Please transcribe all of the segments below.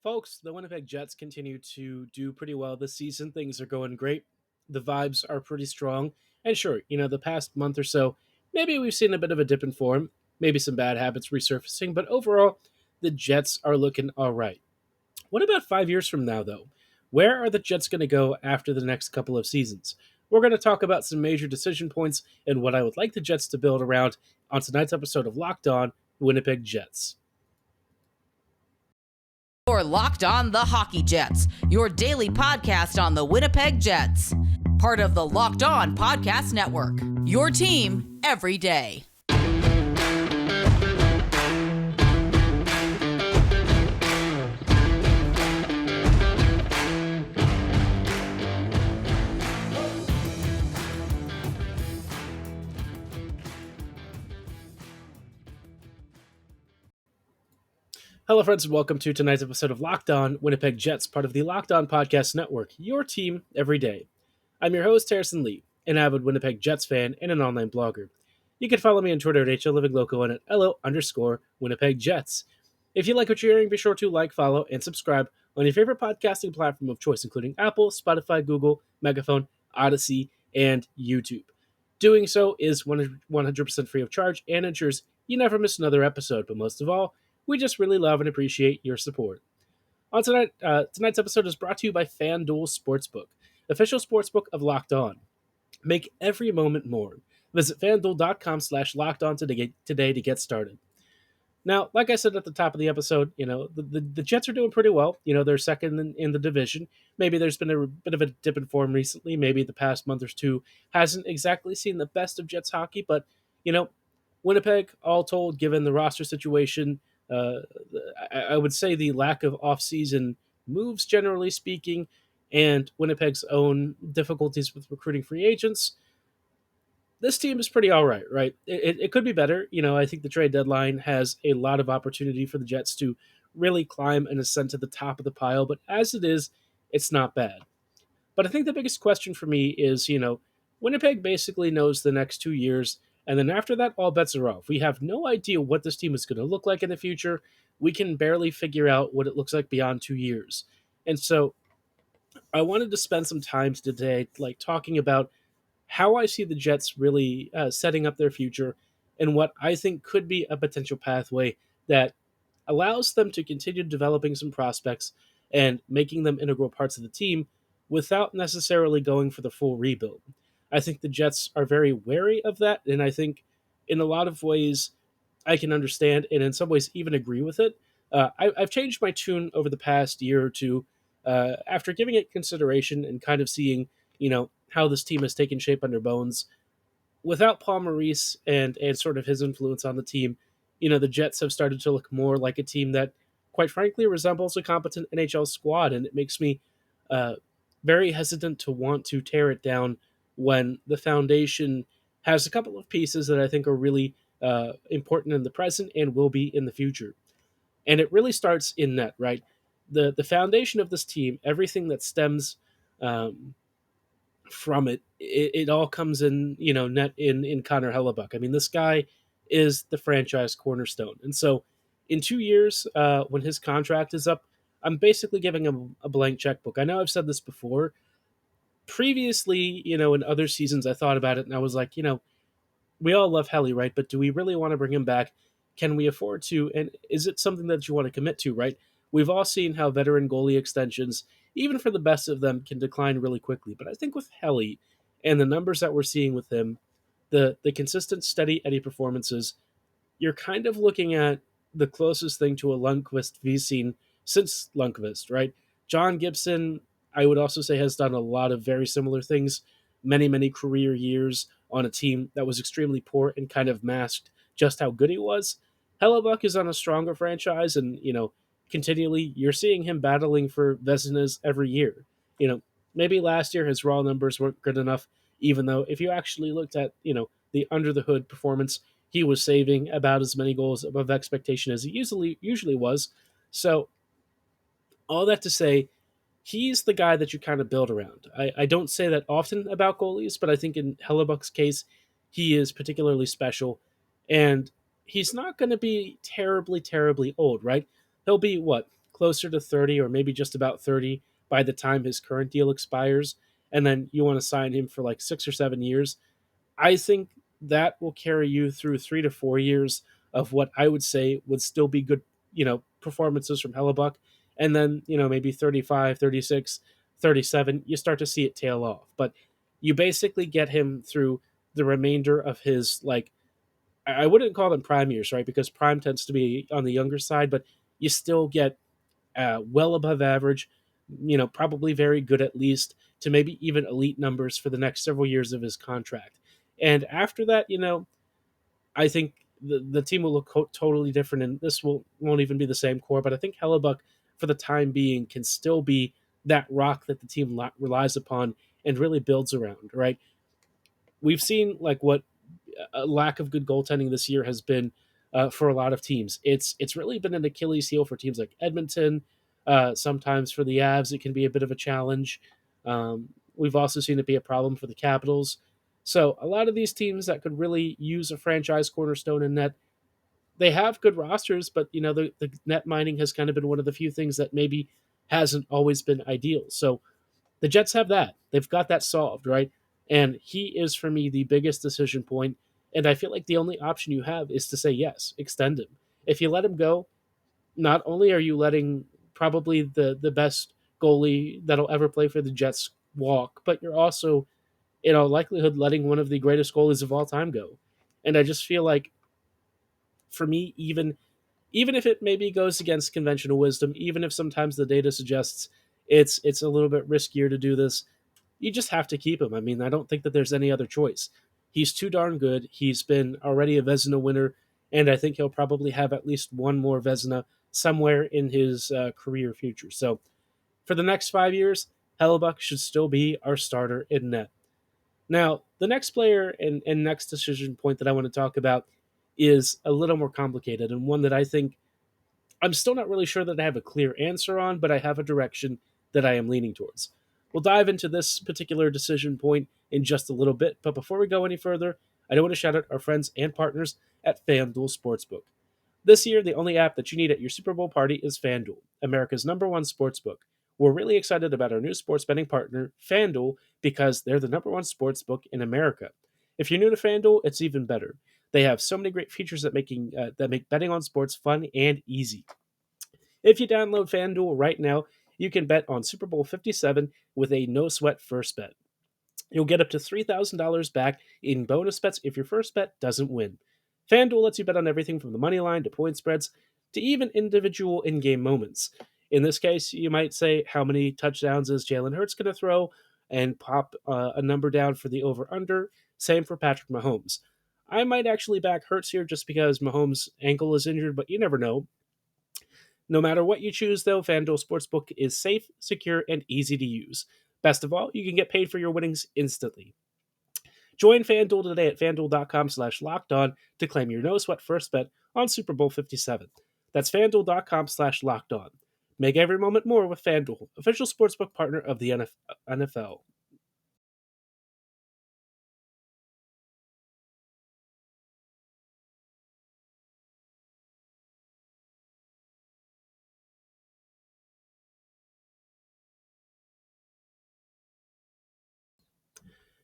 Folks, the Winnipeg Jets continue to do pretty well this season. Things are going great. The vibes are pretty strong. And sure, the past month or so, maybe we've seen a bit of a dip in form, maybe some bad habits resurfacing, but overall, the Jets are looking all right. What about 5 years from now, though? Where are the Jets going to go after the next couple of seasons? We're going to talk about some major decision points and what I would like the Jets to build around on tonight's episode of Locked On Winnipeg Jets. You're Locked On the Hockey Jets, your daily podcast on the Winnipeg Jets. Part of the Locked On Podcast Network, your team every day. Hello, friends, and welcome to tonight's episode of Locked On Winnipeg Jets, part of the Locked On Podcast Network, your team every day. I'm your host, Harrison Lee, an avid Winnipeg Jets fan and an online blogger. You can follow me on Twitter at HLLivingLoco and at LO_Winnipeg Jets. If you like what you're hearing, be sure to like, follow, and subscribe on your favorite podcasting platform of choice, including Apple, Spotify, Google, Megaphone, Odyssey, and YouTube. Doing so is 100% free of charge and ensures you never miss another episode, but most of all, we just really love and appreciate your support. On tonight's episode is brought to you by FanDuel Sportsbook, official sportsbook of Locked On. Make every moment more. Visit FanDuel.com/LockedOn today to get started. Now, like I said at the top of the episode, the Jets are doing pretty well. They're second in the division. Maybe there's been a bit of a dip in form recently. Maybe the past month or two hasn't exactly seen the best of Jets hockey, but, Winnipeg, all told, given the roster situation, I would say the lack of off-season moves, generally speaking, and Winnipeg's own difficulties with recruiting free agents, this team is pretty all right, right? It could be better. I think the trade deadline has a lot of opportunity for the Jets to really climb and ascend to the top of the pile, but as it is, it's not bad. But I think the biggest question for me is, Winnipeg basically knows the next 2 years, and then after that, all bets are off. We have no idea what this team is going to look like in the future. We can barely figure out what it looks like beyond 2 years. And so I wanted to spend some time today talking about how I see the Jets really setting up their future and what I think could be a potential pathway that allows them to continue developing some prospects and making them integral parts of the team without necessarily going for the full rebuild. I think the Jets are very wary of that, and I think in a lot of ways I can understand and in some ways even agree with it. I've changed my tune over the past year or two after giving it consideration and kind of seeing, how this team has taken shape under Bones. Without Paul Maurice and sort of his influence on the team, the Jets have started to look more like a team that, quite frankly, resembles a competent NHL squad, and it makes me very hesitant to want to tear it down when the foundation has a couple of pieces that I think are really important in the present and will be in the future. And it really starts in net, right? The foundation of this team, everything that stems from it all comes in, net in Connor Hellebuyck. I mean, this guy is the franchise cornerstone. And so in 2 years, when his contract is up, I'm basically giving him a blank checkbook. I know I've said this before. Previously, in other seasons, I thought about it and I was like, we all love Helly, right? But do we really want to bring him back? Can we afford to? And is it something that you want to commit to, right? We've all seen how veteran goalie extensions, even for the best of them, can decline really quickly. But I think with Helly and the numbers that we're seeing with him, the consistent, steady Eddie performances, you're kind of looking at the closest thing to a Lundqvist we've seen since Lundqvist, right? John Gibson, I would also say, has done a lot of very similar things, many, many career years on a team that was extremely poor and kind of masked just how good he was. Hellebuyck is on a stronger franchise, and, continually you're seeing him battling for Vezinas every year. Maybe last year his raw numbers weren't good enough, even though if you actually looked at, the under the hood performance, he was saving about as many goals above expectation as he usually was. So all that to say, he's the guy that you kind of build around. I don't say that often about goalies, but I think in Hellebuyck's case, he is particularly special. And he's not going to be terribly, terribly old, right? He'll be, closer to 30 or maybe just about 30 by the time his current deal expires, and then you want to sign him for like 6 or 7 years, I think that will carry you through 3 to 4 years of what I would say would still be good, performances from Hellebuck. And then, maybe 35, 36, 37, you start to see it tail off. But you basically get him through the remainder of his, like, I wouldn't call them prime years, right? Because prime tends to be on the younger side, but you still get well above average, probably very good at least, to maybe even elite numbers for the next several years of his contract. And after that, I think the team will look totally different, and this won't even be the same core. But I think Hellebuck, for the time being, can still be that rock that the team relies upon and really builds around. Right? We've seen like what a lack of good goaltending this year has been for a lot of teams. It's really been an Achilles heel for teams like Edmonton. Sometimes for the Avs, it can be a bit of a challenge. We've also seen it be a problem for the Capitals. So a lot of these teams that could really use a franchise cornerstone in net, they have good rosters, but the net mining has kind of been one of the few things that maybe hasn't always been ideal. So the Jets have that. They've got that solved, right? And he is, for me, the biggest decision point. And I feel like the only option you have is to say yes, extend him. If you let him go, not only are you letting probably the best goalie that'll ever play for the Jets walk, but you're also, in all likelihood, letting one of the greatest goalies of all time go. And I just feel like, for me, even if it maybe goes against conventional wisdom, even if sometimes the data suggests it's a little bit riskier to do this, you just have to keep him. I mean, I don't think that there's any other choice. He's too darn good. He's been already a Vezina winner, and I think he'll probably have at least one more Vezina somewhere in his career future. So for the next 5 years, Hellebuck should still be our starter in net. Now, the next player and next decision point that I want to talk about is a little more complicated, and one that I think I'm still not really sure that I have a clear answer on, but I have a direction that I am leaning towards. We'll dive into this particular decision point in just a little bit, but before we go any further, I do want to shout out our friends and partners at FanDuel Sportsbook. This year, the only app that you need at your Super Bowl party is FanDuel, America's #1 sportsbook. We're really excited about our new sports betting partner, FanDuel, because they're the #1 sportsbook in America. If you're new to FanDuel, it's even better. They have so many great features that make betting on sports fun and easy. If you download FanDuel right now, you can bet on Super Bowl 57 with a no sweat first bet. You'll get up to $3,000 back in bonus bets if your first bet doesn't win. FanDuel lets you bet on everything from the money line to point spreads to even individual in game moments. In this case, you might say, how many touchdowns is Jalen Hurts going to throw, and pop a number down for the over under. Same for Patrick Mahomes. I might actually back Hurts here just because Mahomes' ankle is injured, but you never know. No matter what you choose, though, FanDuel Sportsbook is safe, secure, and easy to use. Best of all, you can get paid for your winnings instantly. Join FanDuel today at FanDuel.com/LockedOn to claim your no-sweat first bet on Super Bowl 57. That's FanDuel.com/LockedOn. Make every moment more with FanDuel, official sportsbook partner of the NFL.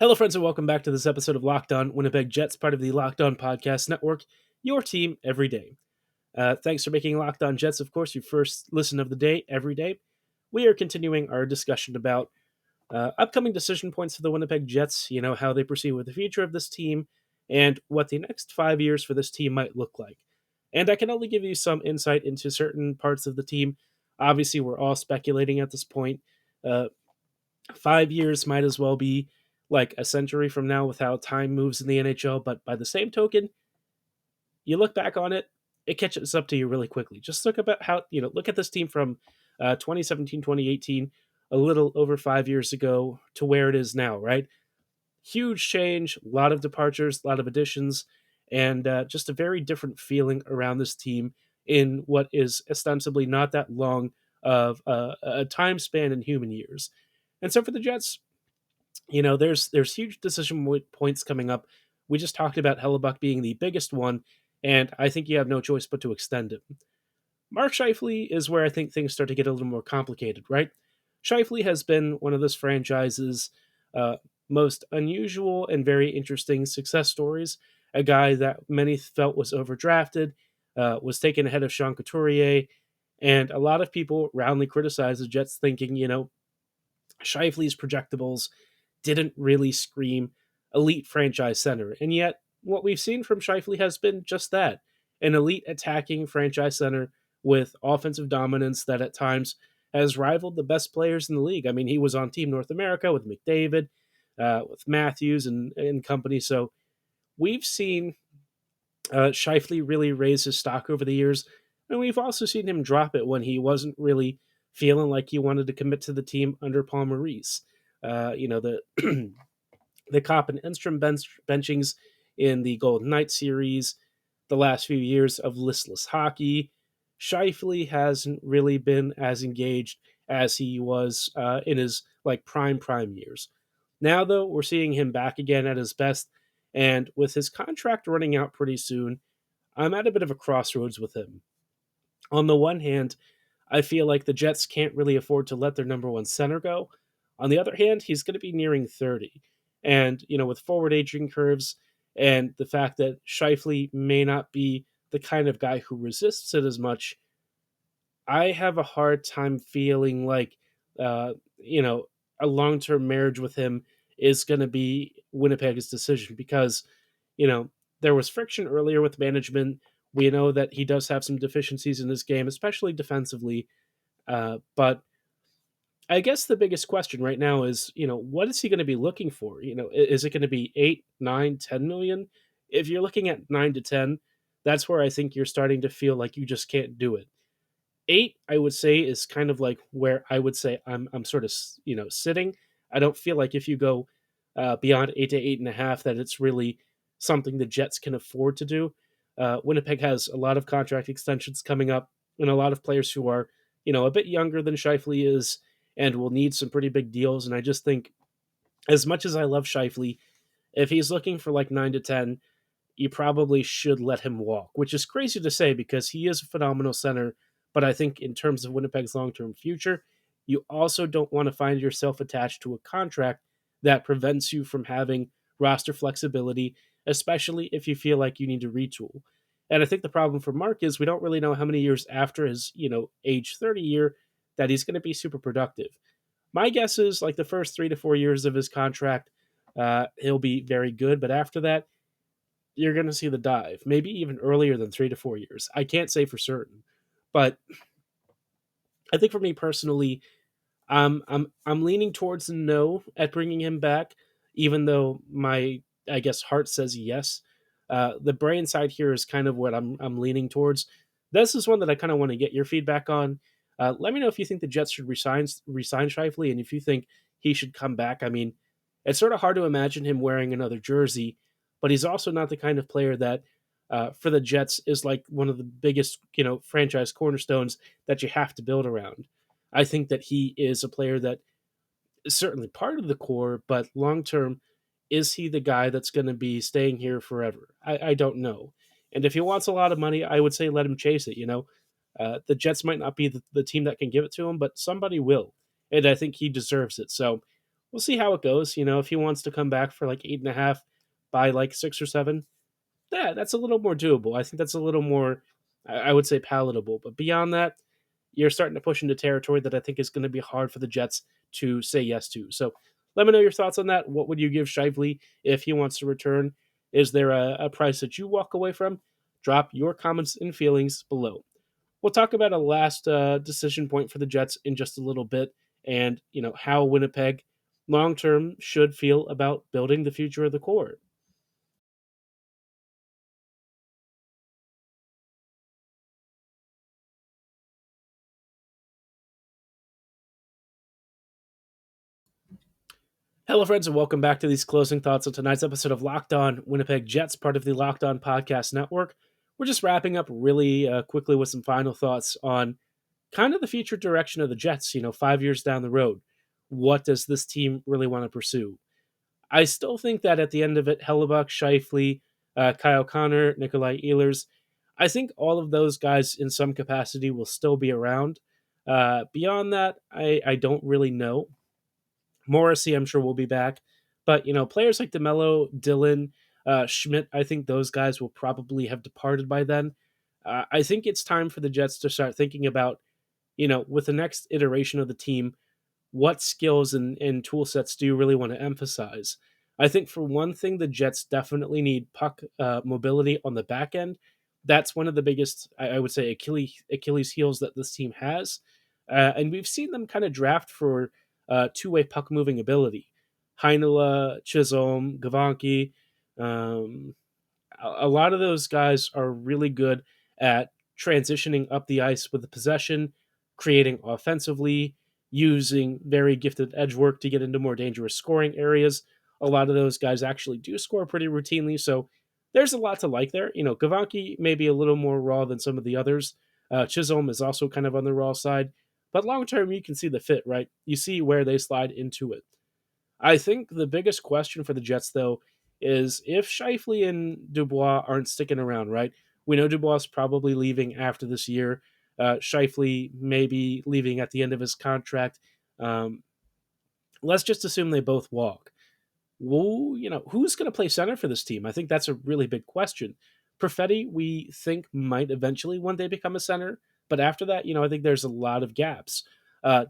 Hello, friends, and welcome back to this episode of Locked On Winnipeg Jets, part of the Locked On Podcast Network, your team every day. Thanks for making Locked On Jets, of course, your first listen of the day every day. We are continuing our discussion about upcoming decision points for the Winnipeg Jets, how they proceed with the future of this team, and what the next 5 years for this team might look like. And I can only give you some insight into certain parts of the team. Obviously, we're all speculating at this point. 5 years might as well be like a century from now with how time moves in the NHL, but by the same token, you look back on it, it catches up to you really quickly. Just look about how, look at this team from 2017, 2018, a little over 5 years ago to where it is now, right? Huge change, a lot of departures, a lot of additions, and just a very different feeling around this team in what is ostensibly not that long of a time span in human years. And so for the Jets, there's huge decision points coming up. We just talked about Hellebuck being the biggest one, and I think you have no choice but to extend it. Mark Scheifele is where I think things start to get a little more complicated, right? Scheifele has been one of this franchise's uh, most unusual and very interesting success stories. A guy that many felt was overdrafted, was taken ahead of Sean Couturier, and a lot of people roundly criticized the Jets, thinking, Scheifele's projectables didn't really scream elite franchise center. And yet, what we've seen from Scheifele has been just that, an elite attacking franchise center with offensive dominance that at times has rivaled the best players in the league. I mean, he was on Team North America with McDavid, with Matthews and company. So we've seen Scheifele really raise his stock over the years, and we've also seen him drop it when he wasn't really feeling like he wanted to commit to the team under Paul Maurice. The the Kopp and Enstrom benchings in the Golden Knights series, the last few years of listless hockey. Scheifele hasn't really been as engaged as he was in his prime years. Now though, we're seeing him back again at his best, and with his contract running out pretty soon, I'm at a bit of a crossroads with him. On the one hand, I feel like the Jets can't really afford to let their number one center go. On the other hand, he's going to be nearing 30. And, with forward aging curves and the fact that Scheifele may not be the kind of guy who resists it as much, I have a hard time feeling like, uh, you know, a long term marriage with him is going to be Winnipeg's decision because, you know, there was friction earlier with management. We know that he does have some deficiencies in his game, especially defensively. But I guess the biggest question right now is, what is he going to be looking for? Is it going to be 8, 9, 10 million? If you're looking at 9 to 10, that's where I think you're starting to feel like you just can't do it. 8, I would say, is kind of like where I would say I'm sort of sitting. I don't feel like if you go beyond 8 to 8.5 that it's really something the Jets can afford to do. Winnipeg has a lot of contract extensions coming up, and a lot of players who are a bit younger than Scheifele is, and will need some pretty big deals. And I just think, as much as I love Scheifele, if he's looking for like 9 to 10, you probably should let him walk, which is crazy to say because he is a phenomenal center. But I think in terms of Winnipeg's long term future, you also don't want to find yourself attached to a contract that prevents you from having roster flexibility, especially if you feel like you need to retool. And I think the problem for Mark is we don't really know how many years after his, age 30 year that he's going to be super productive. My guess is like the first 3 to 4 years of his contract, he'll be very good. But after that, you're going to see the dive, maybe even earlier than 3 to 4 years. I can't say for certain, but I think for me personally, I'm leaning towards no at bringing him back, even though my I guess heart says yes. The brain side here is kind of what I'm leaning towards. This is one that I kind of want to get your feedback on. Let me know if you think the Jets should resign Scheifele, and if you think he should come back. I mean, it's sort of hard to imagine him wearing another jersey, but he's also not the kind of player that, for the Jets, is like one of the biggest franchise cornerstones that you have to build around. I think that he is a player that is certainly part of the core, but long term, is he the guy that's going to be staying here forever? I don't know. And if he wants a lot of money, I would say let him chase it. The Jets might not be the team that can give it to him, but somebody will, and I think he deserves it. So we'll see how it goes. If he wants to come back for like 8.5 by like 6 or 7, yeah, that's a little more doable. I think that's a little more, I would say, palatable. But beyond that, you're starting to push into territory that I think is going to be hard for the Jets to say yes to. So let me know your thoughts on that. What would you give Scheifele if he wants to return? Is there a price that you walk away from? Drop your comments and feelings below. We'll talk about a last decision point for the Jets in just a little bit, and how Winnipeg long term should feel about building the future of the core. Hello, friends, and welcome back to these closing thoughts on tonight's episode of Locked On Winnipeg Jets, part of the Locked On Podcast Network. We're just wrapping up really quickly with some final thoughts on kind of the future direction of the Jets, 5 years down the road. What does this team really want to pursue? I still think that at the end of it, Hellebuyck, Scheifele, Kyle Connor, Nikolai Ehlers, I think all of those guys in some capacity will still be around. Beyond that, I don't really know. Morrissey, I'm sure, will be back. But, players like DeMello, Dylan, Schmidt, I think those guys will probably have departed by then. I think it's time for the Jets to start thinking about, with the next iteration of the team, what skills and tool sets do you really want to emphasize? I think for one thing, the Jets definitely need puck mobility on the back end. That's one of the biggest, I would say, Achilles heels that this team has, and we've seen them kind of draft for two-way puck moving ability. Heinola, Chisholm, Gavanki, um, a lot of those guys are really good at transitioning up the ice with the possession, creating offensively, using very gifted edge work to get into more dangerous scoring areas. A lot of those guys actually do score pretty routinely, so there's a lot to like there. Gavanki may be a little more raw than some of the others. Chisholm is also kind of on the raw side, but long term, you can see the fit, right? You see where they slide into it. I think the biggest question for the Jets, though, is if Scheifele and Dubois aren't sticking around, right? We know Dubois is probably leaving after this year. Scheifele may be leaving at the end of his contract. Um, let's just assume they both walk. Well, who's going to play center for this team? I think that's a really big question. Perfetti, we think, might eventually one day become a center, but after that, I think there's a lot of gaps.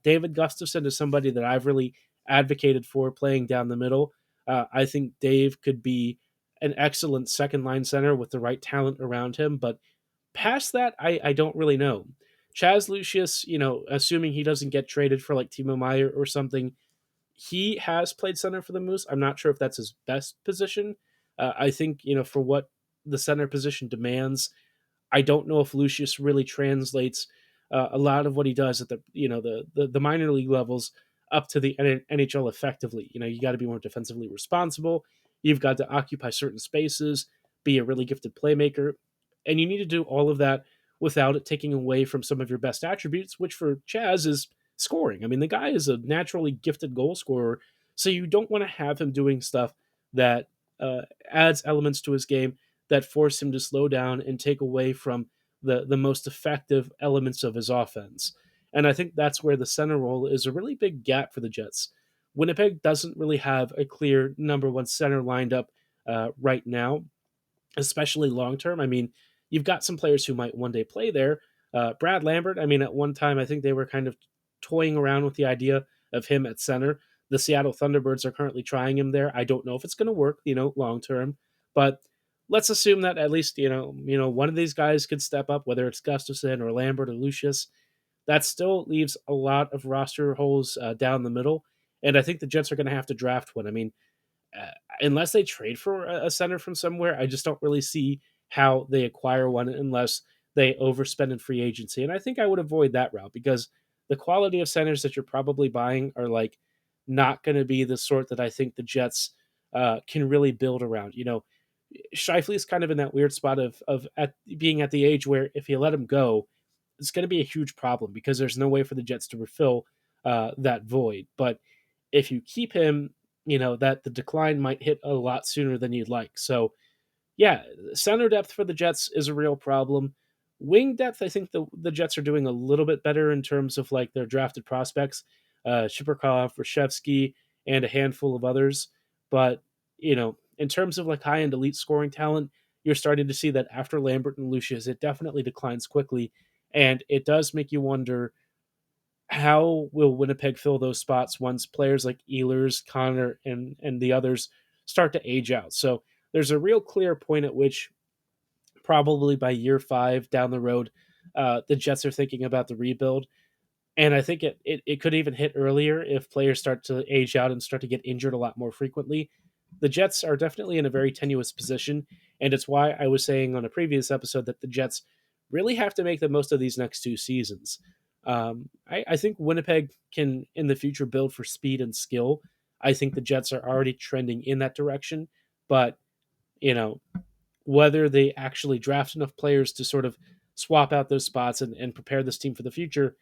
David Gustafson is somebody that I've really advocated for playing down the middle. I think Dave could be an excellent second line center with the right talent around him, but past that, I don't really know. Chaz Lucius, assuming he doesn't get traded for like Timo Meyer or something, he has played center for the Moose. I'm not sure if that's his best position. I think, for what the center position demands, I don't know if Lucius really translates a lot of what he does at the minor league levels up to the NHL effectively. You got to be more defensively responsible. You've got to occupy certain spaces, be a really gifted playmaker, and you need to do all of that without it taking away from some of your best attributes, which for Chaz is scoring. I mean, the guy is a naturally gifted goal scorer, so you don't want to have him doing stuff that adds elements to his game that force him to slow down and take away from the most effective elements of his offense. And I think that's where the center role is a really big gap for the Jets. Winnipeg doesn't really have a clear number one center lined up right now, especially long term. I mean, you've got some players who might one day play there. Brad Lambert, I mean, at one time, I think they were kind of toying around with the idea of him at center. The Seattle Thunderbirds are currently trying him there. I don't know if it's going to work, long term, but let's assume that at least, one of these guys could step up, whether it's Gustafson or Lambert or Lucius. That still leaves a lot of roster holes down the middle. And I think the Jets are going to have to draft one. I mean, unless they trade for a center from somewhere, I just don't really see how they acquire one unless they overspend in free agency. And I think I would avoid that route because the quality of centers that you're probably buying are like not going to be the sort that I think the Jets can really build around. Scheifele is kind of in that weird spot of being at the age where if you let him go, it's going to be a huge problem because there's no way for the Jets to refill that void. But if you keep him, that the decline might hit a lot sooner than you'd like. So, yeah, center depth for the Jets is a real problem. Wing depth, I think the Jets are doing a little bit better in terms of like their drafted prospects, Shiprikov, Reshevsky, and a handful of others. But in terms of like high end elite scoring talent, you're starting to see that after Lambert and Lucius, it definitely declines quickly, and it does make you wonder how will Winnipeg fill those spots once players like Ehlers, Connor, and the others start to age out? So there's a real clear point at which probably by year 5 down the road, the Jets are thinking about the rebuild. And I think it could even hit earlier if players start to age out and start to get injured a lot more frequently. The Jets are definitely in a very tenuous position, and it's why I was saying on a previous episode that the Jets really have to make the most of these next 2 seasons. I think Winnipeg can, in the future, build for speed and skill. I think the Jets are already trending in that direction, but, whether they actually draft enough players to sort of swap out those spots and prepare this team for the future,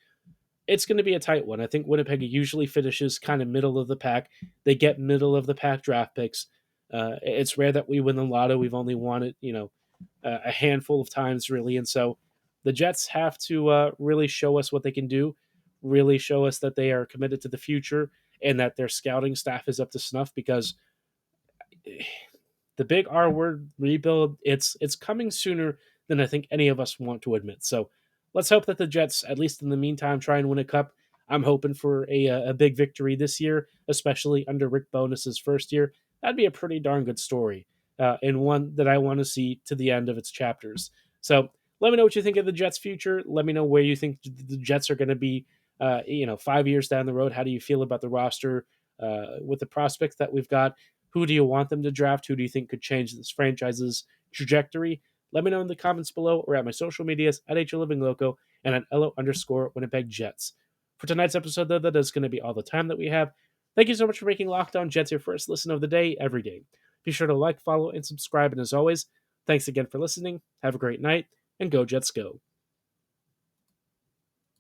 it's going to be a tight one. I think Winnipeg usually finishes kind of middle of the pack. They get middle of the pack draft picks. It's rare that we win the lotto. We've only won it, a handful of times, really. And so the Jets have to really show us what they can do, really show us that they are committed to the future and that their scouting staff is up to snuff, because the big R word rebuild, it's coming sooner than I think any of us want to admit. So let's hope that the Jets, at least in the meantime, try and win a cup. I'm hoping for a big victory this year, especially under Rick Bonus's first year. That'd be a pretty darn good story, and one that I want to see to the end of its chapters. So let me know what you think of the Jets' future. Let me know where you think the Jets are going to be, 5 years down the road. How do you feel about the roster with the prospects that we've got? Who do you want them to draft? Who do you think could change this franchise's trajectory? Let me know in the comments below or at my social medias at HLivingLoco and at @LO_Winnipeg Jets. For tonight's episode, though, that is going to be all the time that we have. Thank you so much for making Locked On Jets your first listen of the day every day. Be sure to like, follow, and subscribe. And as always, thanks again for listening. Have a great night, and go Jets go.